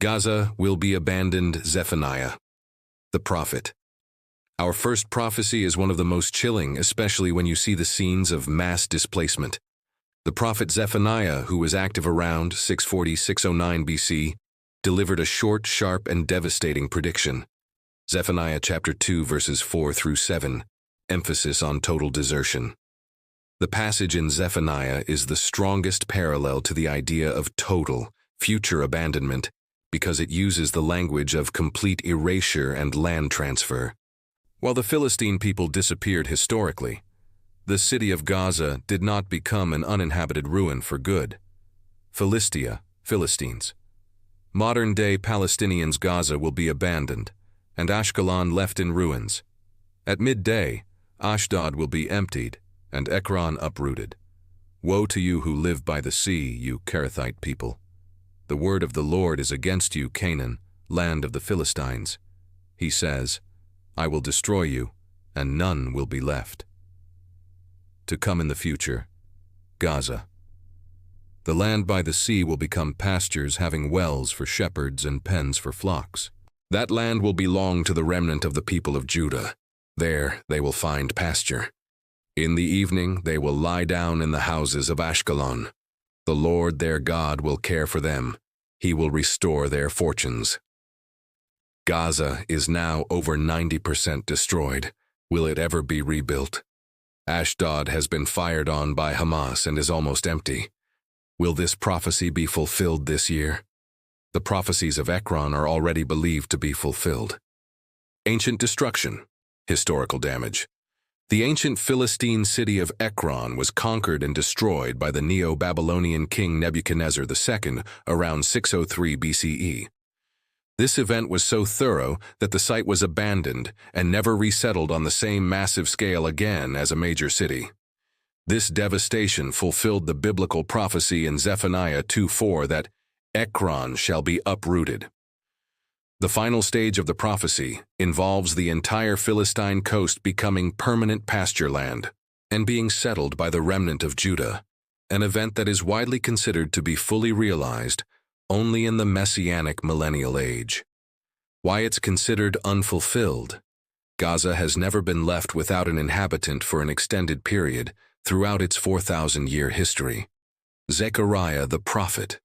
Gaza will be abandoned. Zephaniah, the prophet. Our first prophecy is one of the most chilling, especially when you see the scenes of mass displacement. The prophet Zephaniah, who was active around 640–609 BC, delivered a short, sharp, and devastating prediction. Zephaniah chapter 2 verses 4 through 7, emphasis on total desertion. The passage in Zephaniah is the strongest parallel to the idea of total, future abandonment, because it uses the language of complete erasure and land transfer. While the Philistine people disappeared historically, the city of Gaza did not become an uninhabited ruin for good. Philistia, Philistines. Modern-day Palestinians. Gaza will be abandoned, and Ashkelon left in ruins. At midday, Ashdod will be emptied, and Ekron uprooted. Woe to you who live by the sea, you Kerethite people. The word of the Lord is against you, Canaan, land of the Philistines. He says, I will destroy you, and none will be left. To come in the future, Gaza. The land by the sea will become pastures, having wells for shepherds and pens for flocks. That land will belong to the remnant of the people of Judah. There they will find pasture. In the evening they will lie down in the houses of Ashkelon. The Lord their God will care for them. He will restore their fortunes. Gaza is now over 90% destroyed. Will it ever be rebuilt? Ashdod has been fired on by Hamas and is almost empty. Will this prophecy be fulfilled this year? The prophecies of Ekron are already believed to be fulfilled. Ancient destruction, historical damage. The ancient Philistine city of Ekron was conquered and destroyed by the Neo-Babylonian king Nebuchadnezzar II around 603 BCE. This event was so thorough that the site was abandoned and never resettled on the same massive scale again as a major city. This devastation fulfilled the biblical prophecy in Zephaniah 2:4 that Ekron shall be uprooted. The final stage of the prophecy involves the entire Philistine coast becoming permanent pasture land and being settled by the remnant of Judah, an event that is widely considered to be fully realized only in the Messianic millennial age. Why it's considered unfulfilled? Gaza has never been left without an inhabitant for an extended period throughout its 4,000-year history. Zechariah the prophet.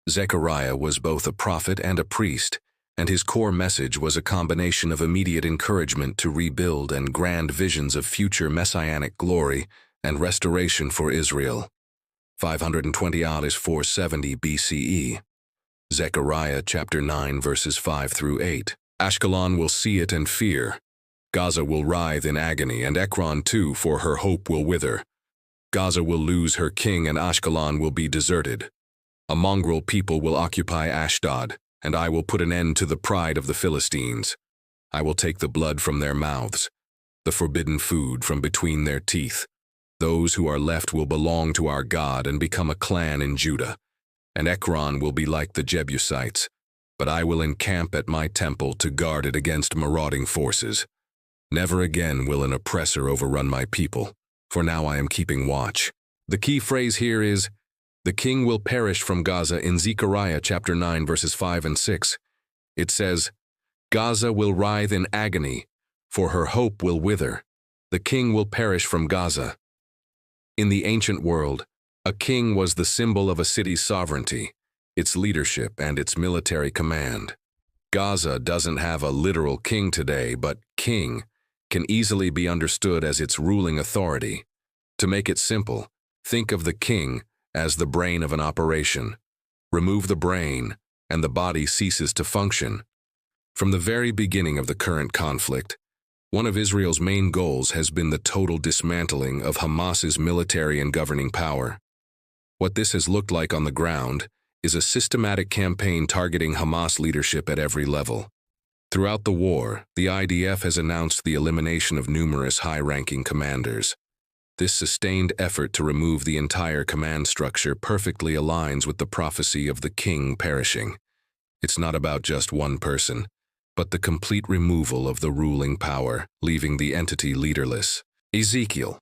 Zechariah was both a prophet and a priest, and his core message was a combination of immediate encouragement to rebuild and grand visions of future messianic glory and restoration for Israel. 520–470 BCE. Zechariah chapter 9 verses 5 through 8. Ashkelon will see it and fear. Gaza will writhe in agony, and Ekron too, for her hope will wither. Gaza will lose her king, and Ashkelon will be deserted. A mongrel people will occupy Ashdod, and I will put an end to the pride of the Philistines. I will take the blood from their mouths, the forbidden food from between their teeth. Those who are left will belong to our God and become a clan in Judah. And Ekron will be like the Jebusites, but I will encamp at my temple to guard it against marauding forces. Never again will an oppressor overrun my people, for now I am keeping watch. The key phrase here is, the king will perish from Gaza in Zechariah chapter 9 verses 5 and 6. It says, Gaza will writhe in agony, for her hope will wither. The king will perish from Gaza. In the ancient world, a king was the symbol of a city's sovereignty, its leadership, and its military command. Gaza doesn't have a literal king today, but king can easily be understood as its ruling authority. To make it simple, think of the king as the brain of an operation. Remove the brain, and the body ceases to function. From the very beginning of the current conflict, one of Israel's main goals has been the total dismantling of Hamas's military and governing power. What this has looked like on the ground is a systematic campaign targeting Hamas leadership at every level. Throughout the war, the IDF has announced the elimination of numerous high-ranking commanders. This sustained effort to remove the entire command structure perfectly aligns with the prophecy of the king perishing. It's not about just one person, but the complete removal of the ruling power, leaving the entity leaderless. Ezekiel.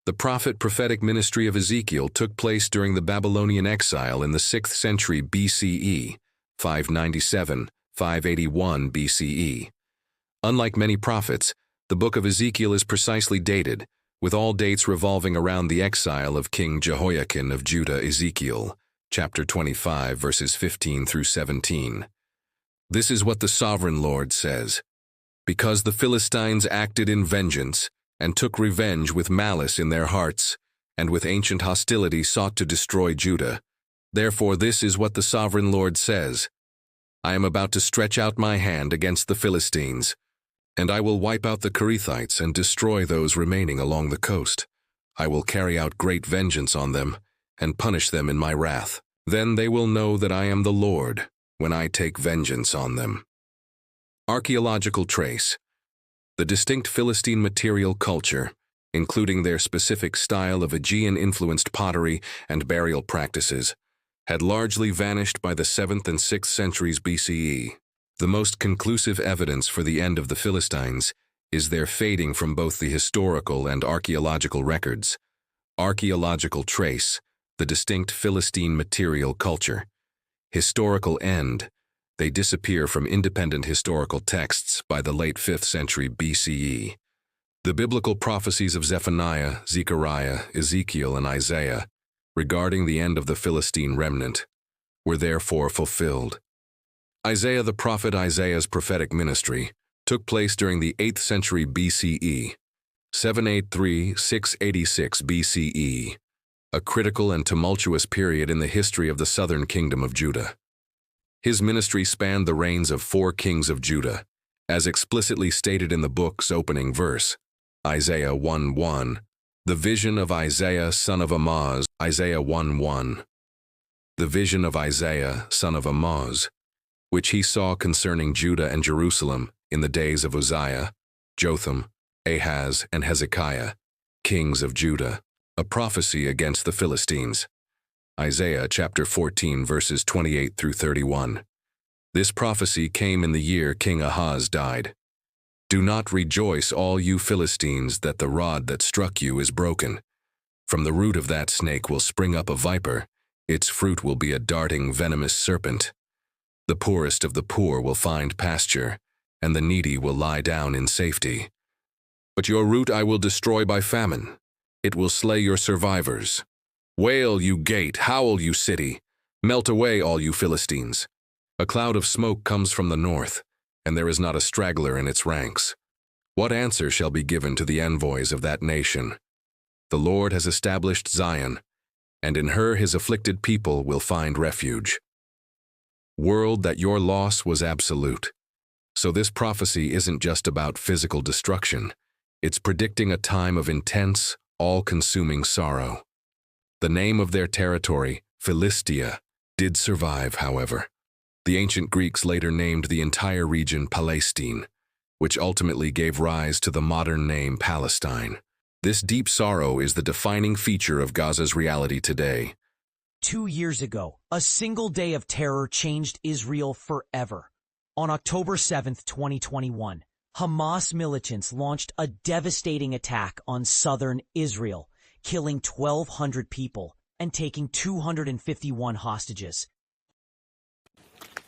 The prophetic ministry of Ezekiel took place during the Babylonian exile in the 6th century BCE, 597, 581 BCE. Unlike many prophets, the book of Ezekiel is precisely dated, with all dates revolving around the exile of King Jehoiakim of Judah. Ezekiel, chapter 25, verses 15 through 17. This is what the sovereign Lord says. Because the Philistines acted in vengeance, and took revenge with malice in their hearts, and with ancient hostility sought to destroy Judah, therefore this is what the sovereign Lord says. I am about to stretch out my hand against the Philistines, and I will wipe out the Kerethites and destroy those remaining along the coast. I will carry out great vengeance on them, and punish them in my wrath. Then they will know that I am the Lord, when I take vengeance on them. Archaeological trace. The distinct Philistine material culture, including their specific style of Aegean-influenced pottery and burial practices, had largely vanished by the 7th and 6th centuries BCE. The most conclusive evidence for the end of the Philistines is their fading from both the historical and archaeological records. Archaeological trace, the distinct Philistine material culture. Historical end, they disappear from independent historical texts by the late 5th century BCE. The biblical prophecies of Zephaniah, Zechariah, Ezekiel, and Isaiah regarding the end of the Philistine remnant were therefore fulfilled. Isaiah the prophet Isaiah's prophetic ministry took place during the 8th century BCE, 783–686 BCE, a critical and tumultuous period in the history of the southern kingdom of Judah. His ministry spanned the reigns of 4 kings of Judah, as explicitly stated in the book's opening verse, Isaiah 1:1, the vision of Isaiah son of Amoz, Isaiah 1:1. The vision of Isaiah son of Amoz, which he saw concerning Judah and Jerusalem in the days of Uzziah, Jotham, Ahaz, and Hezekiah, kings of Judah, a prophecy against the Philistines. Isaiah chapter 14 verses 28 through 31. This prophecy came in the year King Ahaz died. Do not rejoice, all you Philistines, that the rod that struck you is broken. From the root of that snake will spring up a viper, its fruit will be a darting venomous serpent. The poorest of the poor will find pasture, and the needy will lie down in safety. But your root I will destroy by famine. It will slay your survivors. Wail, you gate, howl, you city. Melt away, all you Philistines. A cloud of smoke comes from the north, and there is not a straggler in its ranks. What answer shall be given to the envoys of that nation? The Lord has established Zion, and in her his afflicted people will find refuge. World, that your loss was absolute. So this prophecy isn't just about physical destruction. It's predicting a time of intense, all-consuming sorrow. The name of their territory, Philistia, did survive, however. The ancient Greeks later named the entire region Palestine, which ultimately gave rise to the modern name Palestine. This deep sorrow is the defining feature of Gaza's reality today. 2 years ago, a single day of terror changed Israel forever. On October 7, 2021, Hamas militants launched a devastating attack on southern Israel, killing 1,200 people and taking 251 hostages.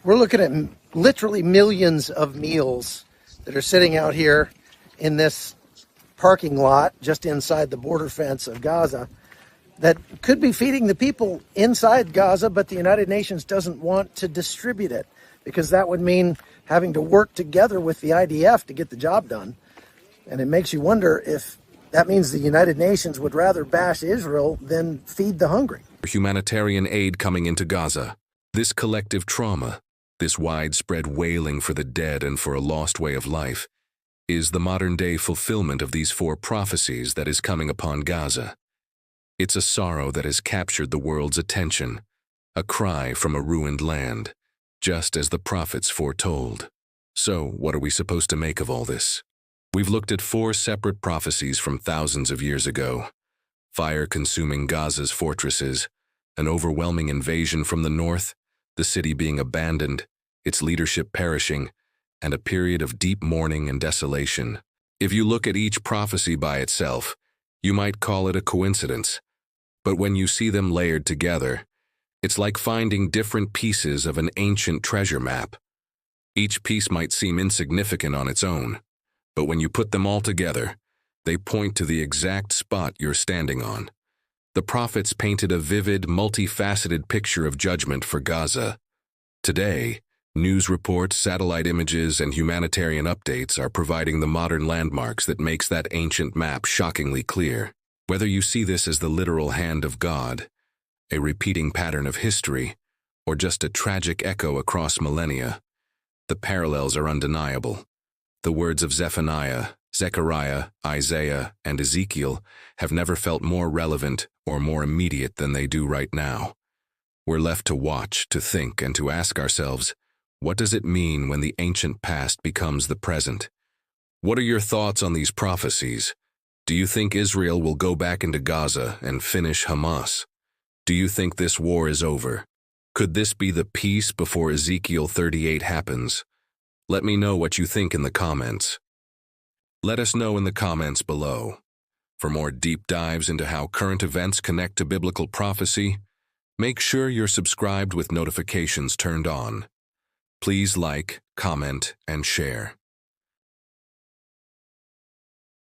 We're looking at literally millions of meals that are sitting out here in this parking lot just inside the border fence of Gaza that could be feeding the people inside Gaza, but the United Nations doesn't want to distribute it because that would mean having to work together with the IDF to get the job done. And it makes you wonder if that means the United Nations would rather bash Israel than feed the hungry. Humanitarian aid coming into Gaza. This collective trauma, this widespread wailing for the dead and for a lost way of life, is the modern-day fulfillment of these 4 prophecies that is coming upon Gaza. It's a sorrow that has captured the world's attention, a cry from a ruined land, just as the prophets foretold. So, what are we supposed to make of all this? We've looked at 4 separate prophecies from thousands of years ago. Fire consuming Gaza's fortresses, an overwhelming invasion from the north, the city being abandoned, its leadership perishing, and a period of deep mourning and desolation. If you look at each prophecy by itself, you might call it a coincidence. But when you see them layered together, It's like finding different pieces of an ancient treasure map. Each piece might seem insignificant on its own, but when you put them all together, they point to the exact spot you're standing on. The prophets painted a vivid, multifaceted picture of judgment for Gaza. Today, news reports, satellite images, and humanitarian updates are providing the modern landmarks that makes that ancient map shockingly clear. Whether you see this as the literal hand of God, a repeating pattern of history, or just a tragic echo across millennia, the parallels are undeniable. The words of Zephaniah, Zechariah, Isaiah, and Ezekiel have never felt more relevant or more immediate than they do right now. We're left to watch, to think, and to ask ourselves, what does it mean when the ancient past becomes the present? What are your thoughts on these prophecies? Do you think Israel will go back into Gaza and finish Hamas? Do you think this war is over? Could this be the peace before Ezekiel 38 happens? Let me know what you think in the comments. Let us know in the comments below. For more deep dives into how current events connect to biblical prophecy, make sure you're subscribed with notifications turned on. Please like, comment, and share.